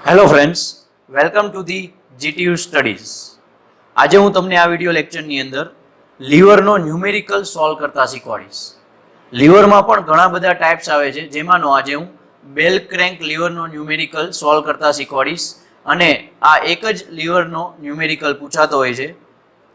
Hello friends, welcome to the GTU studies. આજે હું તમને આ વિડીયો લેક્ચરની અંદર લીવરનો ન્યુમેરિકલ સોલ્વ કરતા શીખવાડીશ. લીવરમાં પણ ઘણા બધા ટાઈપ્સ આવે છે, જેમાંનો આજે હું બેલ ક્રેન્ક લીવરનો ન્યુમેરિકલ સોલ્વ કરતા શીખવાડીશ. અને આ એક જ લીવરનો ન્યુમેરિકલ પૂછાતો હોય છે,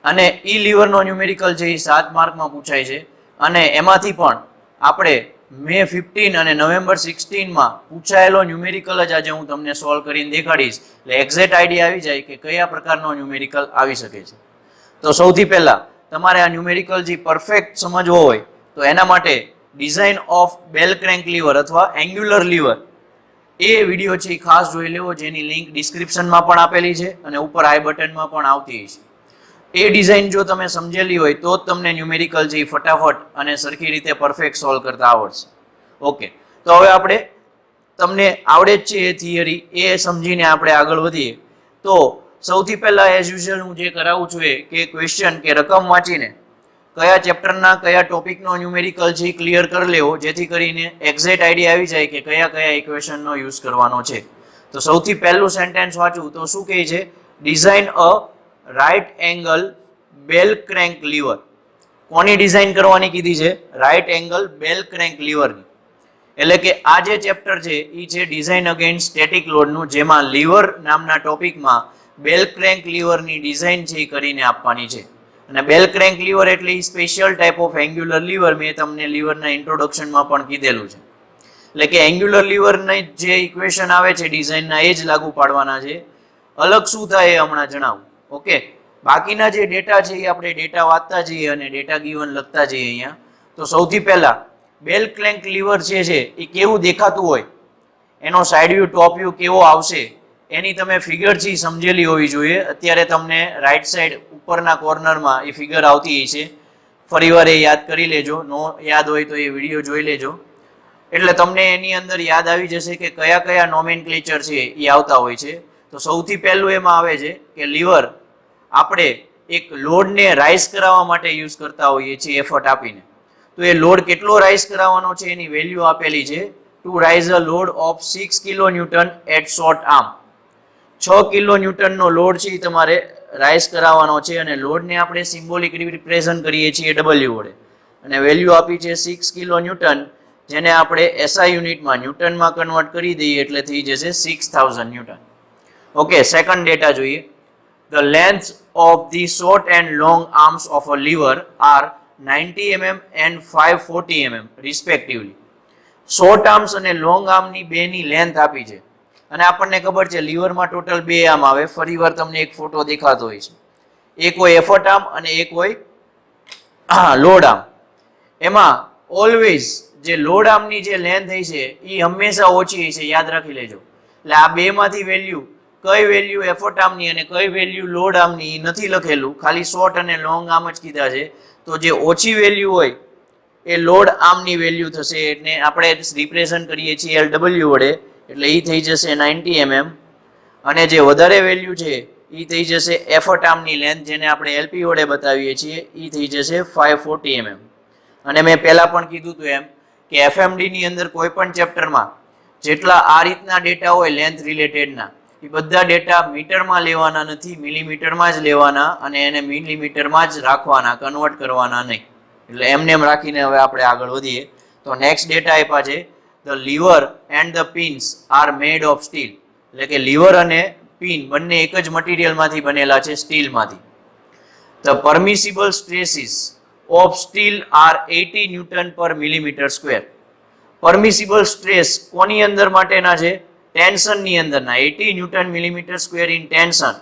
અને એ લીવરનો ન્યુમેરિકલ છે એ 7 માર્કમાં પૂછાય છે. અને એમાંથી પણ આપણે મે 15 અને નવેમ્બર 16માં પૂછાયેલો ન્યુમેરિકલ જ આજે હું તમને સોલ્વ કરીને દેખાડીશ, એટલે એક્ઝેક્ટ આઈડિયા આવી જાય કે કયા પ્રકારનો ન્યુમેરિકલ આવી શકે છે. તો સૌથી પહેલા તમારે આ ન્યુમેરિકલ જે પરફેક્ટ સમજવો હોય તો એના માટે design of bell crank lever અથવા એંગ્યુલર લીવર એ વિડીયો છે એ ખાસ જોઈ લેવો, જેની લિંક ડિસ્ક્રિપ્શનમાં પણ આપેલી છે અને ઉપર આઈ બટનમાં પણ આવતી છે. એ ડિઝાઇન જો તમે સમજેલી હોય તો જ તમને ન્યુમેરિકલ છે ફટાફટ અને સરખી રીતે પરફેક્ટ સોલ્વ કરતા આવડશે. ઓકે, તો હવે આપણે તમને આવડે જ છે એ થિયરી એ સમજીને આપણે આગળ વધીએ. તો સૌથી પહેલા એઝ યુઝ્યુઅલ હું જે કરાવું છું એ કે ક્વેશ્ચન કે રકમ વાંચીને કયા ચેપ્ટરના કયા ટોપિકનો ન્યુમેરિકલ છે એ ક્લિયર કરી લેવો, જેથી કરીને એક્ઝેક્ટ આઈડિયા આવી જાય કે કયા કયા ઇક્વેશનનો યુઝ કરવાનો છે. તો સૌથી પહેલું સેન્ટેન્સ વાંચું તો શું કહે છે? Design a right angle bell crank lever. કોની ડિઝાઇન કરવાની કીધી છે? રાઇટ એંગલ બેલ ક્રેન્ક લીવરની. એટલે કે આ જે ચેપ્ટર છે એ છે ડિઝાઇન અગેન્સ્ટ સ્ટેટિક લોડનું, જેમાં લીવર નામના ટોપિકમાં બેલ ક્રેન્ક લીવરની ડિઝાઇન છે એ કરીને આપવાની છે. અને બેલ ક્રેન્ક લીવર એટલે special type of angular lever, મેં તમને લીવરના ઇન્ટ્રોડક્શનમાં પણ કીધેલું છે. એટલે કે એંગ્યુલર લીવરના જે ઇક્વેશન આવે છે ડિઝાઇનના એ જ લાગુ પાડવાના છે. અલગ શું થાય એ હમણાં જણાવું. ઓકે, બાકીના જે ડેટા છે એ આપણે ડેટા વાંચતા જઈએ અને ડેટા ગીવન લખતા જઈએ અહીંયા. તો સૌથી પહેલા બેલ ક્રેન્ક લીવર જે છે એ કેવું દેખાતું હોય, એનો સાઈડ વ્યૂ ટોપ વ્યૂ કેવો આવશે, એની તમે ફિગર છે સમજેલી હોવી જોઈએ. અત્યારે તમને રાઈટ સાઈડ ઉપરના કોર્નરમાં એ ફિગર આવતી છે, ફરીવાર એ યાદ કરી લેજો. નો યાદ હોય તો એ વિડીયો જોઈ લેજો, એટલે તમને એની અંદર યાદ આવી જશે કે કયા કયા નોમેનક્લેચર છે એ આવતા હોય છે. તો સૌથી પહેલું એમાં આવે છે કે લીવર આપણે એક લોડને રાઇઝ કરાવવા માટે યુઝ કરતા હોઈએ છીએ એફર્ટ આપીને. તો એ લોડ કેટલો રાઇઝ કરાવવાનો છે એની વેલ્યુ આપેલી છે, to raise a load of 6 kilo newton at short arm. 6 kilo ન્યૂટનનો લોડ છે એ તમારે રાઇઝ કરાવવાનો છે, અને લોડને આપણે સિમ્બોલિક રિપ્રેઝન્ટ કરીએ છીએ ડબલ્યુ વડે, અને વેલ્યુ આપી છે 6 કિલો ન્યૂટન, જેને આપણે એસઆઈ યુનિટમાં ન્યૂટનમાં કન્વર્ટ કરી દઈએ એટલે થઈ જશે 6000 ન્યૂટન. ઓકે, સેકન્ડ ડેટા જોઈએ. The length of the short and long arms of a lever are 90 mm and 540 mm respectively. Short arms અને લોંગ આર્મની બેની લેન્થ આપી છે, અને આપણને ખબર છે લીવરમાં ટોટલ 2 આર્મ આવે. ફરીવાર તમને એક ફોટો દેખાતો હોય છે, એક હોય એફર્ટ આર્મ અને એક હોય લોડ આર્મ. એમાં ઓલવેઝ જે લોડ આર્મની જે લેન્થ હોય છે એ હંમેશા ઓછી હોય છે, યાદ રાખી લેજો. એટલે આ બેમાંથી વેલ્યુ કઈ વેલ્યુ એફર્ટ આર્મની અને કઈ વેલ્યુ લોડ આર્મની નથી લખેલું, ખાલી શોર્ટ અને લોંગ આર્મ જ કીધા છે. તો જે ઓછી વેલ્યુ હોય એ લોડ આર્મની વેલ્યુ થશે, એટલે આપણે રિપ્રેઝન્ટ કરીએ છીએ LW વડે, એટલે એ થઈ જશે 90 mm. અને જે વધારે વેલ્યુ છે એ થઈ જશે એફર્ટ આર્મની લેન્થ, જેને આપણે LP વડે બતાવીએ છીએ, એ થઈ જશે 540 mm. અને મેં પહેલા પણ કીધું હતું એમ કે FMD ની અંદર કોઈ પણ ચેપ્ટરમાં જેટલા આ રીતના ડેટા હોય લેન્થ રિલેટેડના, એ બધા ડેટા મીટરમાં લેવાના નથી, મિલીમીટરમાં જ લેવાના, અને એને મિલીમીટરમાં જ રાખવાના, કન્વર્ટ કરવાના નહીં. એટલે એમને એમ રાખીને હવે આપણે આગળ વધીએ. તો નેક્સ્ટ ડેટા આપ્યા છે, the lever and the pins are made of steel. એટલે કે લીવર અને પિન બંને એક જ મટીરિયલમાંથી બનેલા છે, સ્ટીલમાંથી. The permissible stresses of steel are 80 newton per millimetre square. Permissible stress કોની અંદર માટેના છે? ટેન્શનની અંદરના 80 newton millimetre square in tension.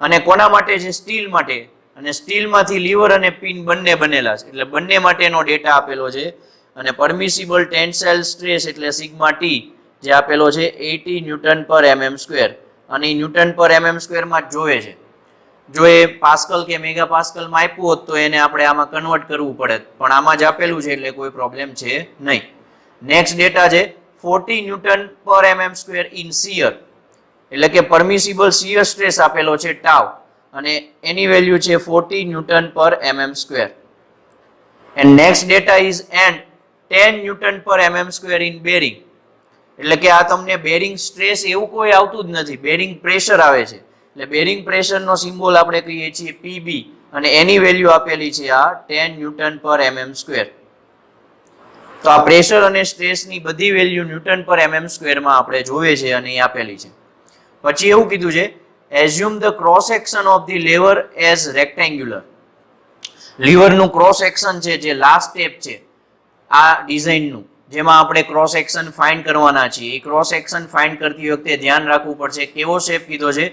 અને કોના માટે છે? સ્ટીલ માટે. અને સ્ટીલમાંથી લીવર અને પિન બંને બનેલા છે, એટલે બંને માટેનો ડેટા આપેલો છે. અને પરમિસિબલ ટેન્સાઇલ સ્ટ્રેસ એટલે સિગ્મા ટી જે આપેલો છે 80 ન્યૂટન પર mm સ્ક્વેર, અને ન્યૂટન પર mm સ્ક્વેરમાં જ જોવે છે. જો એ પાસ્કલ કે મેગા પાસ્કલમાં આપ્યું હોત તો એને આપણે આમાં કન્વર્ટ કરવું પડે, પણ આમાં જ આપેલું છે એટલે કોઈ પ્રોબ્લેમ છે નહીં. નેક્સ્ટ ડેટા છે 40 ન્યૂટન પર mm સ્ક્વેર ઇન શિયર. એટલે કે પરમિસિબલ શિયર સ્ટ્રેસ આપેલો છે ટાઉ, અને એની વેલ્યુ છે 40 ન્યૂટન પર mm square. And next data is and 10 newton પર mm સ્ક્વેર ઇન બેરિંગ. એટલે કે આ તમને બેરિંગ સ્ટ્રેસ એવું કોઈ આવતું જ નથી, બેરિંગ પ્રેશર આવે છે. એટલે બેરિંગ પ્રેશરનો સિમ્બોલ આપણે કહીએ છીએ પીબી અને એની વેલ્યુ આપેલી છે આ 10 ન્યૂટન પર mm સ્ક્વેર. તો આ પ્રેશર અને સ્ટ્રેસની બધી વેલ્યુ ન્યૂટન પર mm સ્ક્વેરમાં આપણે જોઈએ છે અને એ આપેલી છે. પછી એવું કીધું છે assume the cross section of the lever as rectangular. લીવરનું ક્રોસ સેક્શન છે જે લાસ્ટ સ્ટેપ છે આ ડિઝાઇનનું, જેમાં આપણે ક્રોસ સેક્શન ફાઇન્ડ કરવાના છીએ. એ ક્રોસ સેક્શન ફાઇન્ડ કરતી વખતે ધ્યાન રાખવું પડશે કેવો શેપ કીધો છે,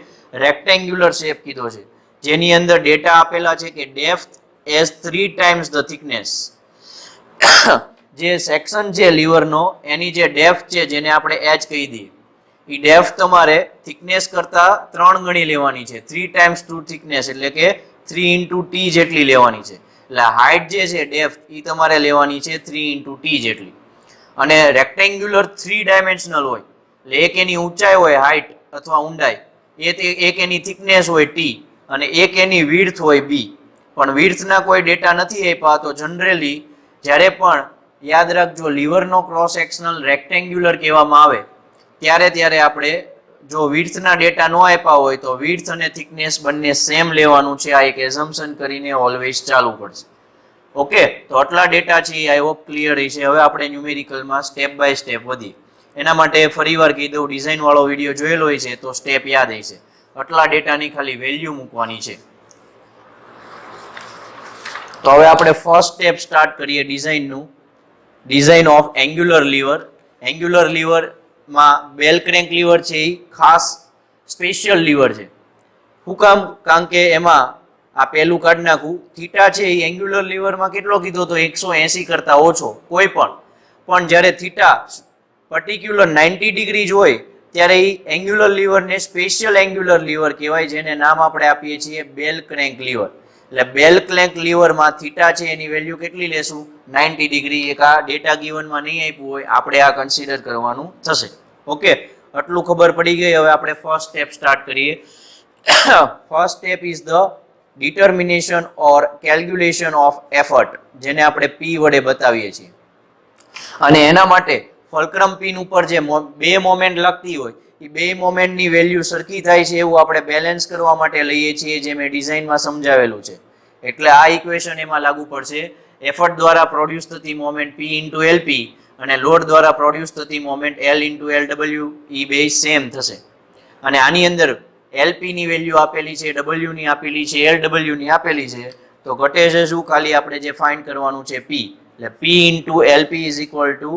રેક્ટેન્ગ્યુલર શેપ કીધો છે, જેની અંદર ડેટા આપેલા છે કે depth as 3 times the thickness. જે સેક્શન છે લીવરનો એની જે ડેપ્થ છે જેને આપણે h કહી દઈએ, એ ડેપ્થ તમારે થિકનેસ કરતા 3 ગણી લેવાની છે. 3 times 2 thickness એટલે કે 3 into t જેટલી લેવાની છે. એટલે હાઇટ જે છે ડેપ્થ એ તમારે લેવાની છે 3 into t જેટલી. અને રેક્ટેન્ગ્યુલર 3 ડાયમેન્શનલ હોય એટલે એક એની ઊંચાઈ હોય હાઇટ અથવા ઊંડાઈ, એક એની થિકનેસ હોય t અને એક એની વિડ્થ હોય b. પણ વિડ્થના કોઈ ડેટા નથી આપ્યા તો જનરલી જ્યારે પણ યાદ રાખજો લીવરનો ક્રોસ સેક્શનલ રેક્ટેન્ગ્યુલર કહેવામાં આવે ત્યારે આપણે જો વિડ્થના ડેટા ન આપ્યા હોય તો વિડ્થ અને થિકનેસ બંને સેમ લેવાનું છે. આ એક એઝમ્પશન કરીને ઓલવેઝ ચાલુ પડશે. ઓકે, તો આટલા ડેટા છે આઈ હોપ ક્લિયર છે. હવે આપણે ન્યુમેરિકલમાં સ્ટેપ બાય સ્ટેપ વધીએ. એના માટે ફરીવાર કહી દઉં, ડિઝાઇન વાળો વિડીયો જોયેલો હોય છે તો સ્ટેપ યાદ હશે. આટલા ડેટાની ખાલી વેલ્યુ મૂકવાની છે. તો હવે આપણે ફર્સ્ટ સ્ટેપ સ્ટાર્ટ કરીએ ડિઝાઇનનું. Design of angular lever. Angular લીવરમાં બેલ ક્રેન્ક લીવર છે એ ખાસ સ્પેશિયલ લીવર છે. શું કામ? કારણ કે એમાં આ પહેલું કાઢી નાખું, થીટા છે એ એંગ્યુલર લીવરમાં કેટલો કીધો તો 180 કરતા ઓછો કોઈ પણ જ્યારે થીટા પર્ટિક્યુલર 90 ડિગ્રી હોય ત્યારે એ એંગ્યુલર લીવરને સ્પેશિયલ એંગ્યુલર લીવર કહેવાય, જેને નામ આપણે આપીએ છીએ બેલ ક્રેન્ક લીવર. એટલે બેલ ક્રેન્ક લીવરમાં થીટા છે એની વેલ્યુ કેટલી લેશું? 90 ડિગ્રી. એક આ ડેટા ગિવનમાં નહીં આપ્યું હોય આપણે આ કન્સિડર કરવાનું થશે. ઓકે, આટલું ખબર પડી ગઈ. હવે આપણે ફર્સ્ટ સ્ટેપ સ્ટાર્ટ કરીએ. First step is the determination or calculation of effort, જેને આપણે P વડે બતાવીએ છીએ. અને એના માટે ફલ્ક્રમ પિન ઉપર જે બે મોમેન્ટ લખતી હોય એ બે મોમેન્ટની વેલ્યુ સરખી થાય છે એવું આપણે બેલેન્સ કરવા માટે લઈએ છીએ, જે મેં ડિઝાઇનમાં સમજાવેલું છે. એટલે આ ઇક્વેશન એમાં લાગુ પડશે. એફર્ટ દ્વારા પ્રોડ્યુસ થતી મોમેન્ટ P into LP અને લોડ દ્વારા પ્રોડ્યુસ થતી મોમેન્ટ L into LW એ બે સેમ થશે. અને આની અંદર LP ની વેલ્યુ આપેલી છે, W ની આપેલી છે, LW ની આપેલી છે. તો ઘટે છે શું? ખાલી આપણે જે ફાઇન્ડ કરવાનું છે P. એટલે P into LP is equal to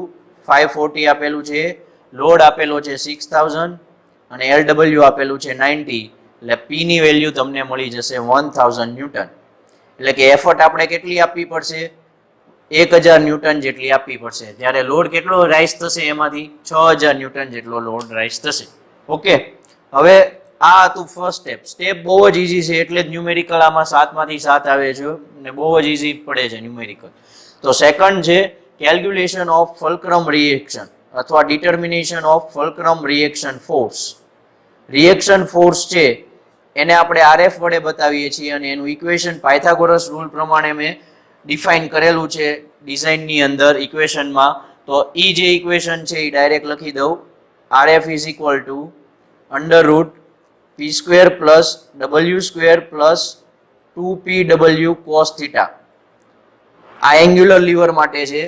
540 આપેલું છે, લોડ આપેલો છે 6000 અને LW આપેલું છે 90. એટલે P ની વેલ્યુ તમને મળી જશે 1000 ન્યૂટન. એટલે કે એફર્ટ આપણે કેટલી આપવી પડશે? 1000 ન્યૂટન જેટલી આપવી પડશે. ત્યારે લોડ કેટલો રાઇઝ થશે? એમાંથી 6000 ન્યૂટન જેટલો લોડ રાઇઝ થશે. ઓકે, હવે આ હતું ફર્સ્ટ સ્ટેપ. સ્ટેપ બહુ જ ઈઝી છે એટલે જ ન્યુમેરિકલ આમાં 7 માંથી 7 આવે છે અને બહુ જ ઈઝી પડે છે ન્યુમેરિકલ. તો સેકન્ડ છે કેલ્ક્યુલેશન ઓફ ફલ્ક્રમ રિએક્શન અથવા determination of fulcrum reaction force. Reaction force છે એને આપણે RF વડે બતાવીએ છીએ અને એનું ઇક્વેશન પાયથાગોરસ રૂલ પ્રમાણે મેં ડિફાઇન કરેલું છે ડિઝાઇનની અંદર ઇક્વેશનમાં. તો એ જે ઇક્વેશન છે એ ડાયરેક્ટ લખી દઉં. RF is equal two under route P square plus W square plus 2PW cos theta. આ એંગ્યુલર લીવર માટે છે,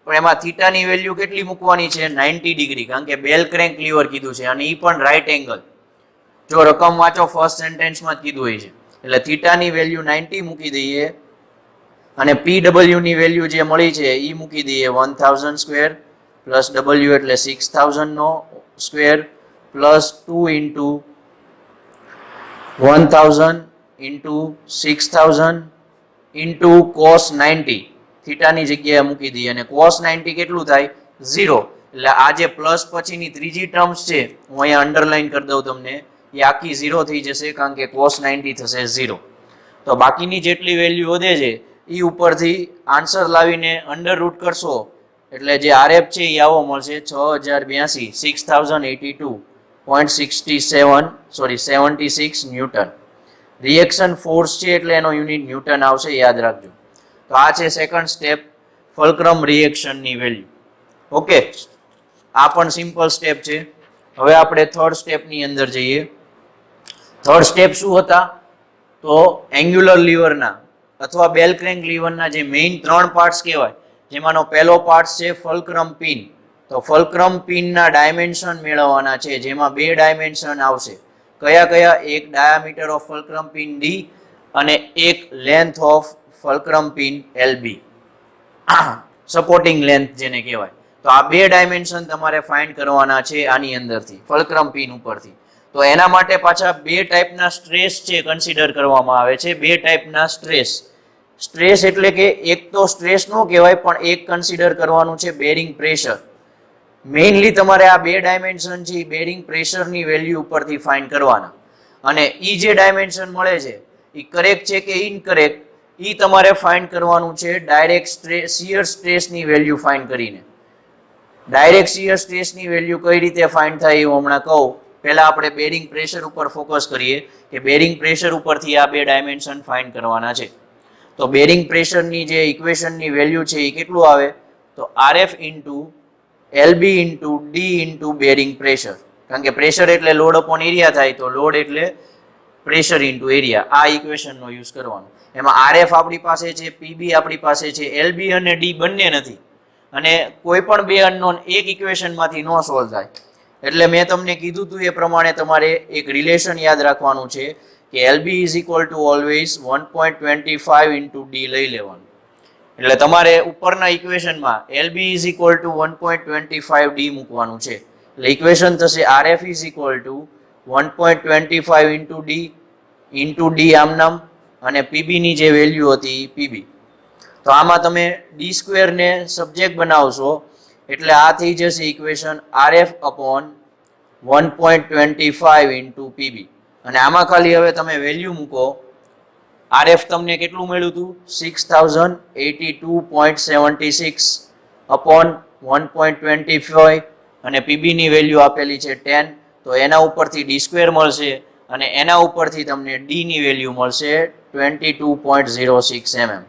પણ એમાં થીટાની વેલ્યુ કેટલી મૂકવાની છે? 90 ડિગ્રી, કારણ કે બેલ ક્રેન્ક લીવર કીધું છે અને એ પણ રાઈટ એંગલ. જો રકમ વાંચો ફર્સ્ટ સેન્ટેન્સમાં જ કીધું હોય છે. એટલે થીટાની વેલ્યુ 90 મૂકી દઈએ અને PW ની વેલ્યુ જે મળી છે એ મૂકી દઈએ 1000 સ્ક્વેર પ્લસ W એટલે 6000 નો square plus 2 into 1000 into 6000 into cos 90. થીટાની જગ્યાએ મૂકી દઈએ અને cos 90 કેટલું થાય? 0. એટલે આ જે પ્લસ પછીની ત્રીજી ટર્મ્સ છે હું અહીંયા અંડરલાઈન કરી દઉં તમને, એ આખી 0 થઈ જશે કારણ કે cos 90 થશે 0. તો બાકીની જેટલી વેલ્યુ વધે છે એ ઉપરથી આન્સર લાવીને અંડર રૂટ કરશો એટલે જે RF છે એ આવો મળશે 6082 76 ન્યૂટન. રિએક્શન ફોર્સ છે એટલે એનો યુનિટ ન્યૂટન આવશે, યાદ રાખજો. તો આ છે second step, fulcrum રિએક્શનની value. Okay, આ પણ સિમ્પલ સ્ટેપ છે. હવે આપણે થર્ડ સ્ટેપની અંદર જઈએ. થર્ડ સ્ટેપ શું હતા? તો એંગ્યુલર લીવરના અથવા બેલ ક્રેન્ક લીવરના જે મેઇન 3 પાર્ટ્સ કહેવાય, જેમાંનો પહેલો પાર્ટ છે ફલ્ક્રમ પિન. તો ફલ્ક્રમ પિનના ડાયમેન્શન મેળવવાના છે, જેમાં 2 ડાયમેન્શન આવશે. કયા કયા? એક diameter of fulcrum pin D અને એક length of fulcrum pin LB, supporting length જેને કહેવાય. તો આ 2 ડાયમેન્શન તમારે ફાઇન્ડ કરવાના છે આની અંદરથી, ફલ્ક્રમ પિન ઉપરથી. તો એના માટે પાછા 2 ટાઈપના સ્ટ્રેસ છે કન્સિડર કરવામાં આવે છે. 2 ટાઈપના સ્ટ્રેસ. સ્ટ્રેસ એટલે કે એક તો સ્ટ્રેસ નો કહેવાય, પણ એક કન્સિડર કરવાનું છે બેરિંગ પ્રેશર. મેઇનલી તમારે આ 2 ડાયમેન્શન છે બેરિંગ પ્રેશરની વેલ્યુ ઉપરથી ફાઇન્ડ કરવાના. અને ઈ જે ડાયમેન્શન મળે છે એ કરેક્ટ છે કે ઇનકરેક્ટ, ઈ તમારે ફાઇન્ડ કરવાનું છે ડાયરેક્ટ શિયર સ્ટ્રેસની વેલ્યુ ફાઇન્ડ કરીને. ડાયરેક્ટ શિયર સ્ટ્રેસની વેલ્યુ કઈ રીતે ફાઇન્ડ થાય એવું હમણાં કહું. પહેલા આપણે બેરિંગ પ્રેશર ઉપર ફોકસ કરીએ કે બેરિંગ પ્રેશર ઉપરથી આ 2 ડાયમેન્શન ફાઇન્ડ કરવાના છે. તો બેરિંગ પ્રેશરની જે ઇક્વેશનની વેલ્યુ છે એ કેટલું આવે? તો RF into LB into D into bearing pressure. કારણ કે પ્રેશર એટલે લોડ અપોન એરિયા થાય, તો લોડ એટલે પ્રેશર ઇન્ટુ એરિયા. આ ઇક્વેશનનો યુઝ કરવાનો. એમાં RF આપણી પાસે છે, PB આપણી પાસે છે, LB અને D બંને નથી. અને કોઈ પણ 2 અનનોન એક ઇક્વેશનમાંથી નો સોલ્વ થાય. એટલે મેં તમને કીધું હતું એ પ્રમાણે તમારે એક રિલેશન યાદ રાખવાનું છે કે LB is equal two always 1.25 into D લઈ લેવાનું. એટલે તમારે ઉપરના ઇક્વેશનમાં LB is equal two 1.25 D મૂકવાનું છે. એટલે ઇક્વેશન થશે RF is equal two 1.25 into D આમ નામ, અને PB ની જે વેલ્યુ હતી PB. તો આમાં તમે ડી સ્ક્વેરને સબ્જેક્ટ બનાવશો એટલે આ થઈ જશે equation RF upon 1.25 into PB. અને આમાં ખાલી હવે તમે વેલ્યુ મૂકો. RF તમને કેટલું મળ્યું હતું? 6082.76 અપોન 1.25 અને PB ની વેલ્યુ આપેલી છે 10. તો એના ઉપરથી ડી સ્ક્વેર મળશે અને એના ઉપરથી તમને ડી ની વેલ્યુ મળશે 22.06 mm.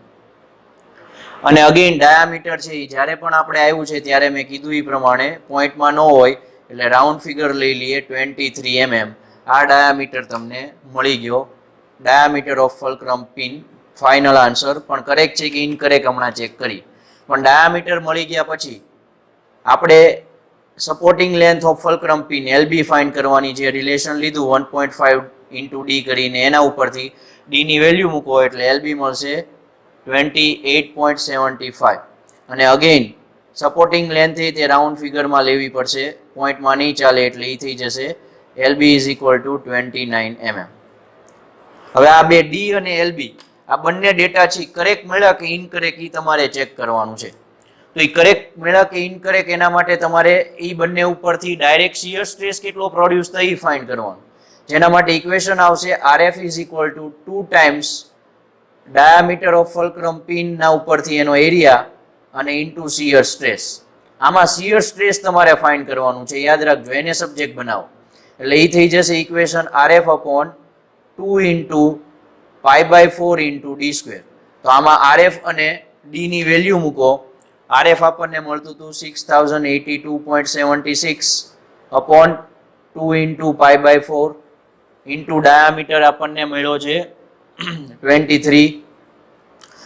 અને અગેન ડાયામીટર છે એ જ્યારે પણ આપણે આવ્યું છે ત્યારે મેં કીધું એ પ્રમાણે પોઈન્ટમાં ન હોય એટલે રાઉન્ડ ફિગર લઈ લઈએ 23 mm. આ ડાયામીટર તમને મળી ગયો, diameter of fulcrum pin. Final answer પણ કરેક્ટ છે કે ઇનકરેક્ટ હમણાં ચેક કરી. પણ ડાયામીટર મળી ગયા પછી આપણે supporting length of fulcrum pin LB find કરવાની. જે રિલેશન લીધું 1.5 ઇન્ટુ ડી કરીને એના ઉપરથી ડી ની વેલ્યુ મૂકો એટલે LB મળશે 28.75. અને અગેન સપોર્ટિંગ લેન્થ તે રાઉન્ડ ફિગરમાં લેવી પડશે, પોઈન્ટમાં નહીં ચાલે એટલે એ થઈ જશે LB is equal two 29 mm. હવે આ 2 ડી અને LB આ બંને ડેટા છે કરેક્ટ મળ્યા કે ઇનકરેક્ટ એ તમારે ચેક કરવાનું છે. તો એ કરેક્ટ મળ્યા કે ઇનકરેક્ટ એના માટે તમારે એ બંને ઉપરથી ડાયરેક્ટ શિયર સ્ટ્રેસ કેટલો પ્રોડ્યુસ થાય એ ફાઇન્ડ કરવાનું. જેના માટે ઇક્વેશન આવશે RF is equal to 2 times diameter of fulcrum pin ના ઉપરથી એનો એરિયા અને ઇન્ટુ શિયર સ્ટ્રેસ. આમાં શિયર સ્ટ્રેસ તમારે ફાઇન્ડ કરવાનું છે, યાદ રાખજો, એને સબ્જેક્ટ બનાવો. એટલે એ થઈ જશે equation RF upon 2 into π/4 into D square. તો આમાં RF અને ડી ની વેલ્યુ મૂકો. RF આપણને મળતું હતું 6082.76 અપોન 2 ઇન્ટુ π/4 ઇન્ટુ ડાયામીટર આપણને મળ્યો છે 23.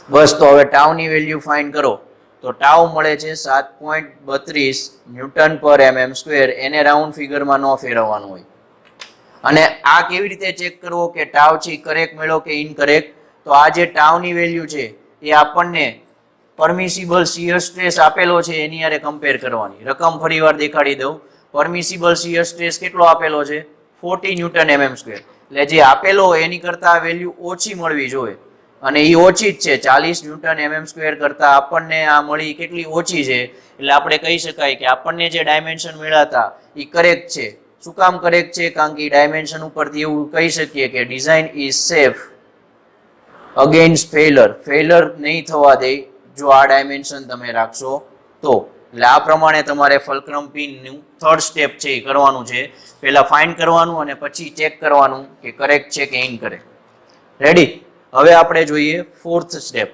બસ તો હવે ટાઉની વેલ્યુ ફાઇન્ડ કરો. તો ટાઉ મળે છે 7.32 ન્યૂટન પર mm સ્ક્વેર. એને રાઉન્ડ ફિગરમાં ન ફેરવવાનું હોય. અને આ કેવી રીતે ચેક કરવો કે ટાવ છે કરેક્ટ મળ્યો કે ઇનકરેક્ટ? તો આ જે ટાવની વેલ્યુ છે એ આપણને પરમિસિબલ શિયર સ્ટ્રેસ આપેલો છે એની હારે કમ્પેર કરવાની. રકમ ફરીવાર દેખાડી દઉં. પરમિસિબલ શિયર સ્ટ્રેસ કેટલો આપેલો છે? 40 ન્યૂટન mm સ્ક્વેર. એટલે જે આપેલો એની કરતા વેલ્યુ ઓછી મળવી જોઈએ, અને એ ઓછી જ છે. 40 ન્યૂટન mm સ્ક્વેર કરતા આપણને આ મળી કેટલી ઓછી છે. એટલે આપણે કહી શકાય કે આપણને જે ડાયમેન્શન મળ્યા હતા એ કરેક્ટ છે. શું કામ કરેક્ટ છે? કારણ કે ડાયમેન્શન ઉપરથી એવું કહી શકીએ કે design is safe against failure. Failure નહીં થવા દે જો આ ડાયમેન્શન તમે રાખશો તો. એટલે આ પ્રમાણે તમારે ફલ્ક્રમ પિનનું થર્ડ સ્ટેપ છે એ કરવાનું છે. પહેલા ફાઇન્ડ કરવાનું અને પછી ચેક કરવાનું કે કરેક્ટ છે કે ઇનકરેક્ટ. રેડી? હવે આપણે જોઈએ ફોર્થ સ્ટેપ.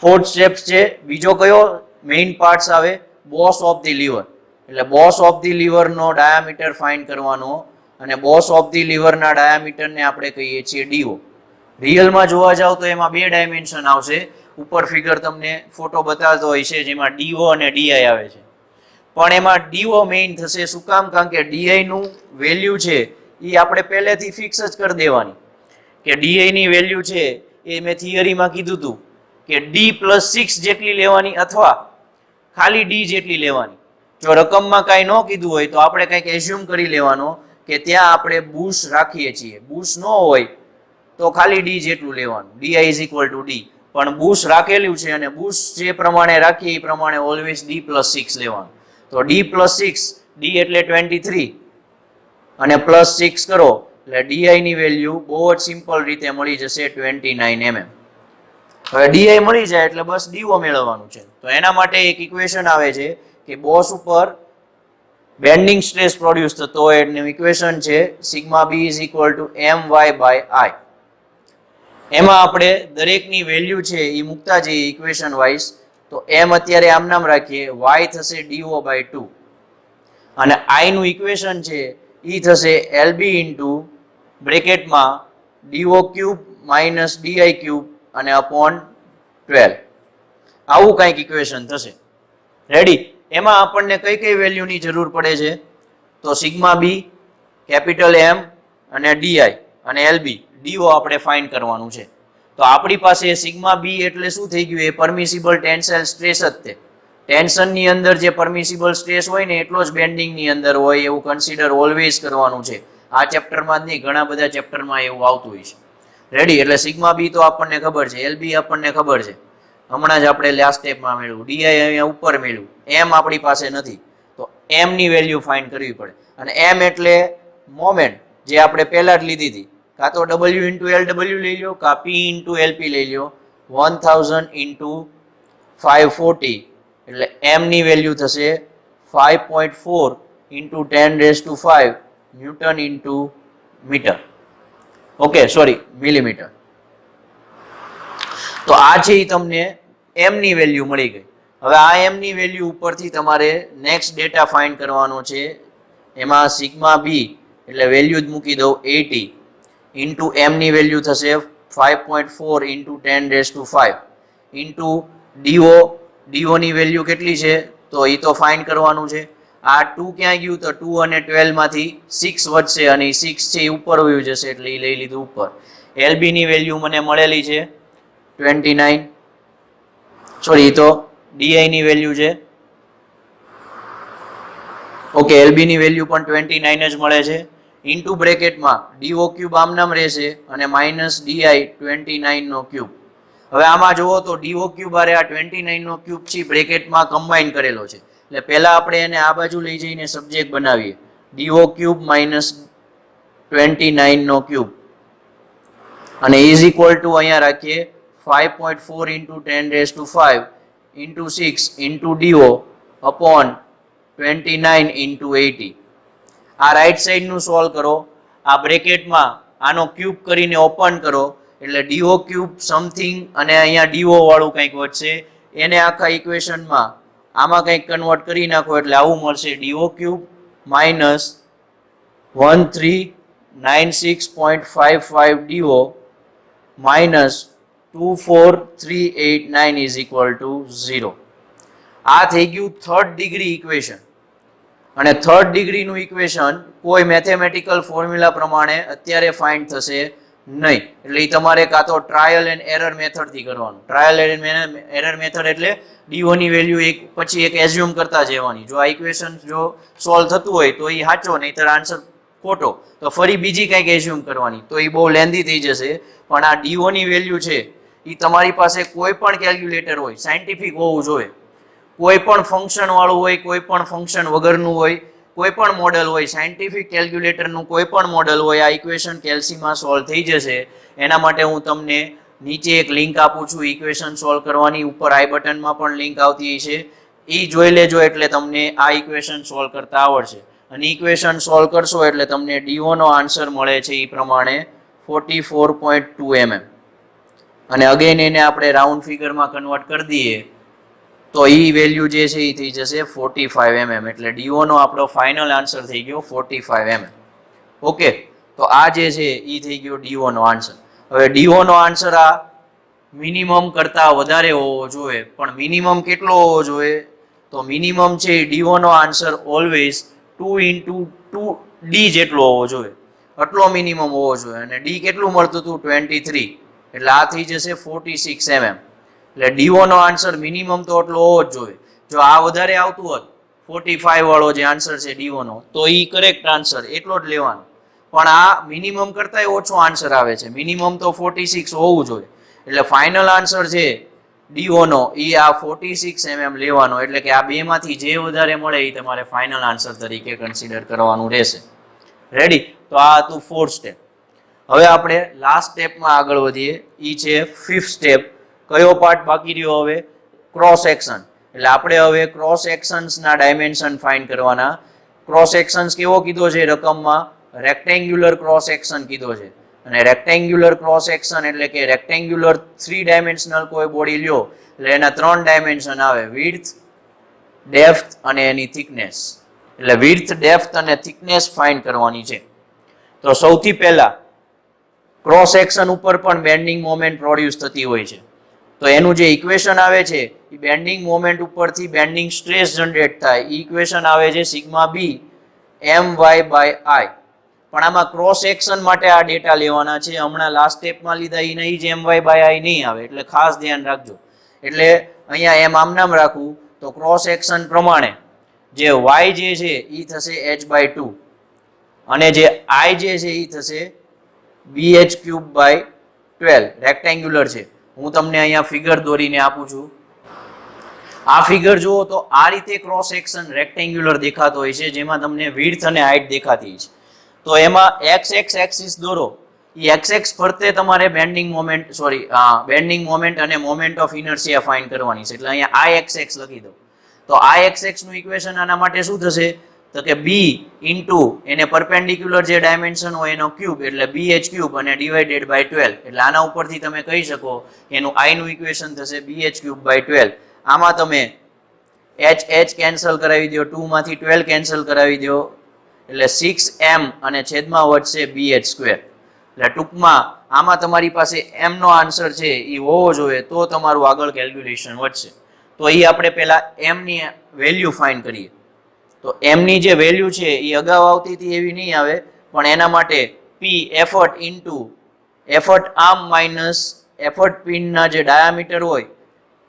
ફોર્થ સ્ટેપ છે બીજો કયો મેઇન પાર્ટ્સ આવે? Boss of the lever. એટલે બોસ ઓફ ધી લીવરનો ડાયામીટર ફાઇન્ડ કરવાનો અને બોસ ઓફ ધી લીવરના ડાયામીટરને આપણે કહીએ છીએ ડીઓ. રિયલમાં જોવા જાવ તો એમાં 2 ડાયમેન્શન આવશે. ઉપર ફિગર તમને ફોટો બતાવતો હોય છે જેમાં ડીઓ અને ડીઆઈ આવે છે, પણ એમાં ડીઓ મેઇન થશે. શું કામ? કારણ કે ડીઆઈ નું વેલ્યુ છે એ આપણે પહેલેથી ફિક્સ જ કરી દેવાની કે ડીઆઈ ની વેલ્યુ છે એ મેં થિયરીમાં કીધું હતું કે D+6 જેટલી લેવાની અથવા ખાલી ડી જેટલી લેવાની. જો રકમમાં કાંઈ ન કીધું હોય તો આપણે કંઈક એઝ્યુમ કરી લેવાનો કે ત્યાં આપણે બુશ રાખીએ છીએ. બુશ ન હોય તો ખાલી ડી જેટલું લેવાનું, D is equal two D. પણ બુશ રાખેલું છે અને બુશ જે પ્રમાણે રાખીએ એ પ્રમાણે ઓલવેઝ D+6 લેવાનું. તો D+6, ડી એટલે 23 અને +6 કરો એટલે ડીઆઈ ની વેલ્યુ બહુ જ સિમ્પલ રીતે મળી જશે 29 mm. હવે ડીઆઈ મળી જાય એટલે બસ ડીઓ મેળવવાનું છે. તો એના માટે એક ઇક્વેશન આવે છે કે બોસ ઉપર બેન્ડિંગ સ્ટ્રેસ પ્રોડ્યુસ થતો હોય એનું ઇક્વેશન છે sigma b is equal to my/i. એમાં આપણે દરેકની વેલ્યુ છે એ મૂકતા જઈએ ઇક્વેશન વાઇઝ. તો m અત્યારે આમ નામ રાખીએ, y થશે DO/2 અને i નું ઇક્વેશન છે એ થશે LB into બ્રેકેટમાં DO³ minus DI³ અને અપોન 12. આવું કંઈક ઇક્વેશન થશે. રેડી? એમાં આપણને કઈ કઈ વેલ્યુની જરૂર પડે છે? તો સિગ્મા બી, કેપિટલ M અને DI અને LB, DO આપણે ફાઇન્ડ કરવાનું છે. તો આપણી પાસે સિગ્મા બી એટલે શું થઈ ગયું? એ પરમિસિબલ ટેન્સાઇલ સ્ટ્રેસ જ તે. ટેન્શનની અંદર જે પરમિસિબલ સ્ટ્રેસ હોય ને એટલો જ બેન્ડિંગની અંદર હોય એવું કન્સિડર ઓલવેઝ કરવાનું છે. આ ચેપ્ટરમાં જ નહીં, ઘણા બધા ચેપ્ટરમાં એવું આવતું હોય છે. રેડી? એટલે સિગ્મા બી તો આપણને ખબર છે, LB આપણને ખબર છે, હમણાં જ આપણે લાસ્ટ સ્ટેપમાં મેળવ્યું. DI અહીંયા ઉપર મેળવ્યું, M આપણી પાસે નથી તો M ની વેલ્યુ ફાઇન્ડ કરવી પડે. અને M એટલે મોમેન્ટ જે આપણે પહેલા જ લીધી હતી. કાં તો W ઇન્ટુ LW લઈ લો, કાં P ઇન્ટુ LP લઈ લો. 1000 ઇન્ટુ 540 એટલે M ની વેલ્યુ થશે 5.4 into 10⁵ newton into metre. Okay, sorry, millimetre. તો આ છે એ તમને M ની વેલ્યુ મળી ગઈ. હવે આ M ની વેલ્યુ ઉપરથી તમારે નેક્સ્ટ ડેટા ફાઇન્ડ કરવાનો છે. એમાં સિગ્મા બી એટલે વેલ્યુ જ મૂકી દઉં 80 ઇન્ટુ M ની વેલ્યુ થશે 5.4 ઇન્ટુ 10⁵ ઇન્ટુ DO ની વેલ્યુ કેટલી છે તો એ તો ફાઇન્ડ કરવાનું છે. આ 2 ક્યાં ગયું? તો 2 અને 12 માંથી 6 વધશે અને 6 છે એ ઉપર વયું જશે એટલે એ લઈ લીધું ઉપર. LB ની વેલ્યુ મને મળેલી છે 29, સોરી તો DI ની વેલ્યુ છે. ઓકે, LB ની વેલ્યુ પણ 29 જ મળે છે. ઇન્ટુ બ્રેકેટમાં DO³ આમ નામ રહેશે અને માઇનસ DI 29 નો ક્યુબ. હવે આમાં જુઓ તો DO³ આરે આ 29 નો ક્યુબ છે બ્રેકેટમાં કમ્બાઈન કરેલો છે. એટલે પહેલા આપણે એને આ બાજુ લઈ જઈને સબ્જેક્ટ બનાવીએ. DO³ માઇનસ 29 નો ક્યુબ અને ઇઝ ઇક્વલ ટુ અહીંયા રાખીએ 5.4 into 10⁵ into 6 into DO upon 29 into 80. આ રાઈટ સાઈડનું સોલ્વ કરો. આ બ્રેકેટમાં આનો ક્યુબ કરીને ઓપન કરો એટલે DO³ સમથિંગ અને અહીંયા DO વાળું કંઈક વધશે. એને આખા ઇક્વેશનમાં આમાં કંઈક કન્વર્ટ કરી નાખો એટલે આવું મળશે DO³ minus 1396.55 DO minus 24389 is equal two 0. આ થઈ ગયું થર્ડ ડિગ્રી ઇક્વેશન. અને થર્ડ ડિગ્રીનું ઇક્વેશન કોઈ મેથેમેટિકલ ફોર્મ્યુલા પ્રમાણે અત્યારે ફાઇન્ડ થશે નહીં. એટલે એ તમારે કાં તો ટ્રાયલ એન્ડ એરર મેથડથી કરવાનું. ટ્રાયલ એન્ડ એરર મેથડ એટલે DO ની વેલ્યુ એક પછી એક એઝ્યુમ કરતા જવાની. જો આ ઇક્વેશન જો સોલ્વ થતું હોય તો એ સાચો, નહીંતર આન્સર ખોટો, તો ફરી બીજી કંઈક એઝ્યુમ કરવાની. તો એ બહુ લેન્ધી થઈ જશે. પણ આ DO ની વેલ્યુ છે એ તમારી પાસે કોઈ પણ કેલ્ક્યુલેટર હોય, સાયન્ટિફિક હોવું જોઈએ. કોઈ પણ ફંક્શન વાળું હોય, કોઈ પણ ફંક્શન વગરનું હોય, કોઈ પણ મોડેલ હોય, સાયન્ટિફિક કેલ્ક્યુલેટરનું કોઈ પણ મોડેલ હોય, આ ઇક્વેશન કેલ્સીમાં સોલ્વ થઈ જશે. એના માટે હું તમને નીચે એક લિંક આપું છું ઇક્વેશન સોલ્વ કરવાની. ઉપર આઈ બટનમાં પણ લિંક આવતી છે, એ જોઈ લેજો એટલે તમને આ ઇક્વેશન સોલ્વ કરતા આવડશે. અને ઇક્વેશન સોલ્વ કરશો એટલે તમને DO નો આન્સર મળે છે એ પ્રમાણે 44.2 mm. અને અગેન એને આપણે રાઉન્ડ ફિગરમાં કન્વર્ટ કરી દઈએ તો ઈ વેલ્યુ જે છે એ થઈ જશે 45 mm. એટલે DO નો આપણો ફાઇનલ આન્સર થઈ ગયો 45 mm. ઓકે, તો આ જે છે એ થઈ ગયો DO નો આન્સર. હવે DO નો આન્સર આ મિનિમમ કરતા વધારે હોવો જોઈએ, પણ મિનિમમ કેટલો હોવો જોઈએ? તો મિનિમમ છે DO no answer always 2 × 2D જેટલો હોવો જોઈએ, આટલો મિનિમમ હોવો જોઈએ. અને D કેટલું મળતું હતું? 23. એટલે આ થઈ જશે 46 mm. એટલે DO નો આન્સર મિનિમમ તો એટલો હોવો જ જોઈએ. જો આ વધારે આવતું હોત 45 વાળો જે આન્સર છે DO નો, તો ઈ કરેક્ટ આન્સર એટલો જ લેવાનો. પણ આ મિનિમમ કરતાંય ઓછો આન્સર આવે છે, મિનિમમ તો 46 હોવું જોઈએ. એટલે ફાઇનલ આન્સર છે DO નો એ આ 46 mm લેવાનો. એટલે કે આ બેમાંથી જે વધારે મળે એ તમારે ફાઇનલ આન્સર તરીકે કન્સિડર કરવાનું રહેશે. રેડી? તો આ હતું 4th સ્ટેપ. હવે આપણે લાસ્ટ સ્ટેપમાં આગળ વધીએ. એ છે 5th સ્ટેપ. કયો પાર્ટ બાકી રહ્યો હવે? Cross section. એટલે આપણે હવે ક્રોસ સેક્શન્સના ડાયમેન્શન ફાઇન્ડ કરવાના. ક્રોસ સેક્શન્સ કેવો કીધો છે રકમમાં? રેક્ટેન્ગ્યુલર ક્રોસ સેક્શન કીધો છે. અને રેક્ટેન્ગ્યુલર ક્રોસ સેક્શન એટલે કે રેક્ટેન્ગ્યુલર 3 ડાયમેન્શનલ કોઈ બોડી લ્યો એટલે એના 3 ડાયમેન્શન આવે: વિડ્થ, ડેપ્થ અને એની થિકનેસ. એટલે વિડ્થ, ડેપ્થ અને થિકનેસ ફાઇન્ડ કરવાની છે. તો સૌથી પહેલા ક્રોસ સેક્શન ઉપર પણ બેન્ડિંગ મોમેન્ટ પ્રોડ્યુસ થતી હોય છે. તો એનું જે ઇક્વેશન આવે છે એ બેન્ડિંગ મોમેન્ટ ઉપરથી બેન્ડિંગ સ્ટ્રેસ જનરેટ થાય. એ ઇક્વેશન આવે છે સિગ્મા બી my/i. પણ આમાં ક્રોસ સેક્શન માટે આ ડેટા લેવાના છે. હમણાં લાસ્ટ સ્ટેપમાં લીધા એ નહીં જ my/i નહીં આવે, એટલે ખાસ ધ્યાન રાખજો. એટલે અહીંયા એમ આમ નામ રાખવું તો ક્રોસ સેક્શન પ્રમાણે જે y જે છે એ થશે h/2 અને જે i જે છે એ થશે bh³/12. રેક્ટેન્ગ્યુલર છે. હું તમને અહીંયા ફિગર દોરીને આપું છું. આ ફિગર જુઓ તો આ રીતે ક્રોસ સેક્શન રેક્ટેન્ગ્યુલર દેખાતો હોય છે, જેમાં તમને વિડ્થ અને હાઇટ દેખાતી છે. તો એમાં x એક્સિસ દોરો. એ x ફરતે તમારે બેન્ડિંગ મોમેન્ટ અને મોમેન્ટ ઓફ ઇનર્શિયા ફાઇન્ડ કરવાની છે. એટલે અહીંયા ix લખી દો. તો ix નું ઇક્વેશન આના માટે શું થશે? તો કે b ઇન્ટુ એને પરપેન્ડિક્યુલર જે ડાયમેન્શન હોય એનો ક્યુબ, એટલે bh³ અને /12. એટલે આના ઉપરથી તમે કહી શકો કે એનું i નું ઇક્વેશન થશે bh³/12. આમાં તમે h કેન્સલ કરાવી દો, 2 માંથી 12 કેન્સલ કરાવી દો, એટલે 6m અને છેદમાં વધશે bh². એટલે ટૂંકમાં આમાં તમારી પાસે m નો આન્સર છે એ હોવો જોઈએ, તો તમારું આગળ કેલ્ક્યુલેશન વધશે. તો એ આપણે પહેલા m ની વેલ્યુ ફાઇન્ડ કરીએ. તો m ની જે વેલ્યુ છે એ અગાઉ આવતી હતી એવી નહીં આવે, પણ એના માટે p effort into effort arm minus effort પિનના જે ડાયામીટર હોય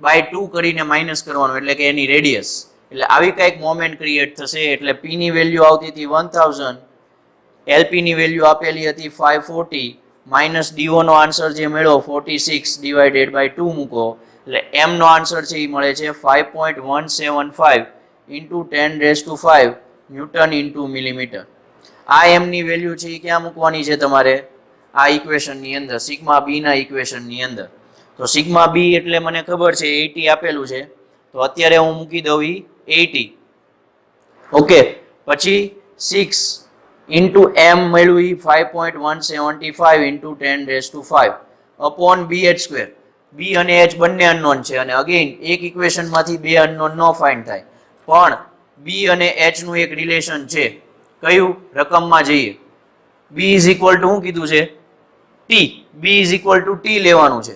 /2 કરીને માઇનસ કરવાનું, એટલે કે એની રેડિયસ. એટલે આવી કંઈક મોમેન્ટ ક્રિએટ થશે. એટલે p ની વેલ્યુ આવતી હતી 1000, lp ની વેલ્યુ આપેલી હતી 540, માઇનસ DO નો આન્સર જે મળ્યો 46/2 મૂકો. એટલે m નો આન્સર છે એ મળે છે 5.175 ઇન્ટુ 10⁵ ન્યૂટન ઇન્ટુ મિલીમીટર. આ m ની વેલ્યુ છે એ ક્યાં મૂકવાની છે તમારે? આ ઇક્વેશનની અંદર, સિગ્મા b ના ઇક્વેશનની અંદર. તો સિગ્મા b એટલે મને ખબર છે 80 આપેલું છે, તો અત્યારે હું મૂકી દઉં 80. ઓકે, પછી 6 ઇન્ટુ m મળ્યું એ 5.175 ઇન્ટુ 10⁵ અપોન bh². b અને h બંને અનનોન છે, અને અગેન એક ઇક્વેશનમાંથી બે અનનોન નો ફાઇન્ડ થાય, પણ b અને h નું એક રિલેશન છે. કયું? રકમમાં જઈએ. b ઇઝ ઇક્વલ ટુ શું કીધું છે? t. b is equal two t લેવાનું છે,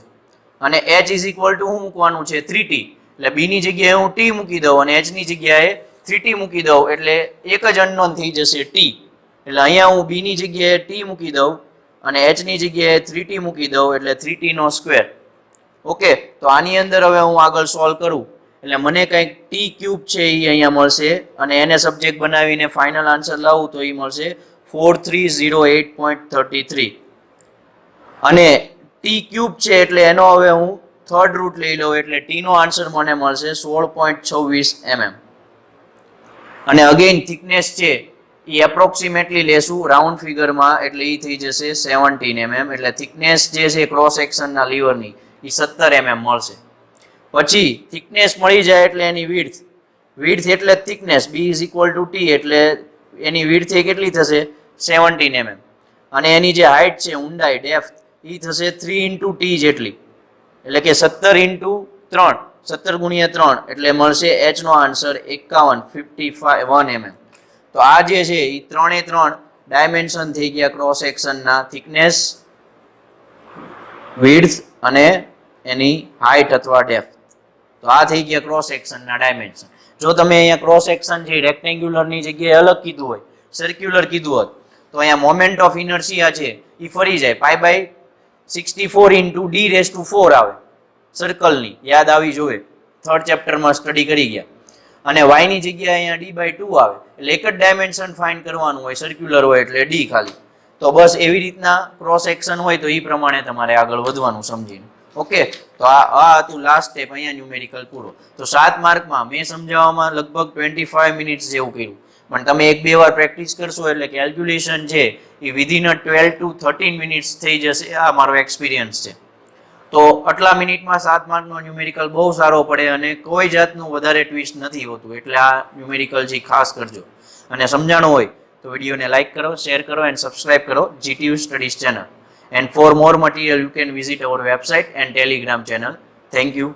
અને h ઇઝ ઇક્વલ ટુ શું મૂકવાનું છે? 3t. એટલે b ની જગ્યાએ હું t મૂકી દઉં અને h ની જગ્યાએ 3t મૂકી દઉં, એટલે એક જ અનનોન થઈ જશે t. એટલે અહીંયા હું b ની જગ્યાએ t મૂકી દઉં અને h ની જગ્યાએ 3t મૂકી દઉં, એટલે 3t². ઓકે, તો આની અંદર હવે હું આગળ સોલ્વ કરું એટલે મને કંઈક t³ છે એ અહીંયા મળશે, અને એને સબ્જેક્ટ બનાવીને ફાઇનલ આન્સર લાવું તો એ મળશે 4308.33. અને t³ છે એટલે એનો હવે હું થર્ડ રૂટ લઈ લઉં, એટલે t નો આન્સર મને મળશે 16.26 mm. અને અગેન થિકનેસ છે એ એપ્રોક્સિમેટલી લેશું રાઉન્ડ ફિગરમાં, એટલે એ થઈ જશે 17 mm. એટલે થિકનેસ જે છે ક્રોસ સેક્શનના લીવરની એ 17 mm મળશે. પછી થિકનેસ મળી જાય એટલે એની વિડ્થ એટલે thickness b is equal two t, એટલે એની વિડ્થ કેટલી થશે? 17 mm. અને એની જે હાઇટ છે, ઊંડાઈ, ડેપ્થ, એ થશે 3 × t જેટલી, એટલે કે 17 × 3 17 ગુણ્યા 3 એટલે મળશે h નો આન્સર 51 mm. તો આ જે છે એ 3 ડાયમેન્શન થઈ ગયા ક્રોસ સેક્શનના થિકનેસ, વિડ્થ અને એની હાઇટ અથવા ડેપ્થ. તો આ થઈ ગયા ક્રોસ સેક્શનના ડાયમેન્શન. જો તમે અહીંયા ક્રોસ સેક્શન છે રેક્ટેન્ગ્યુલર ની જગ્યાએ અલગ કીધું હોય, સર્ક્યુલર કીધું હોત, તો અહીંયા મોમેન્ટ ઓફ ઇનર્શિયા છે એ ફરી જાય π/64 × d⁴ આવે સર્કલની. યાદ આવી જોઈએ, થર્ડ ચેપ્ટરમાં સ્ટડી કરી ગયા. અને y ની જગ્યાએ અહીંયા d/2 આવે એટલે એક જ ડાયમેન્શન ફાઇન્ડ કરવાનું હોય, સર્ક્યુલર હોય એટલે d ખાલી. તો બસ એવી રીતના ક્રોસ સેક્શન હોય તો એ પ્રમાણે તમારે આગળ વધવાનું સમજીને. ઓકે, તો આ હતું લાસ્ટ સ્ટેપ. અહીંયા ન્યુમેરિકલ પૂરો. તો 7 માર્કમાં મેં સમજાવવામાં લગભગ 25 મિનિટ્સ જેવું કર્યું, પણ તમે 1-2 વાર પ્રેક્ટિસ કરશો એટલે કેલ્ક્યુલેશન છે એ વિધિન 12 to 13 મિનિટ્સ થઈ જશે. આ મારો એક્સપિરિયન્સ છે. તો આટલા મિનિટમાં 7 માર્કનો ન્યુમેરિકલ બહુ સારો પડે અને કોઈ જાતનું વધારે ટ્વિસ્ટ નથી હોતું. એટલે આ ન્યુમેરિકલ છે ખાસ કરજો. અને સમજાણું હોય તો વિડીયોને લાઇક કરો, શેર કરો એન્ડ સબસ્ક્રાઇબ કરો GTU Studies channel. And for more material you can visit our website and Telegram channel. Thank you.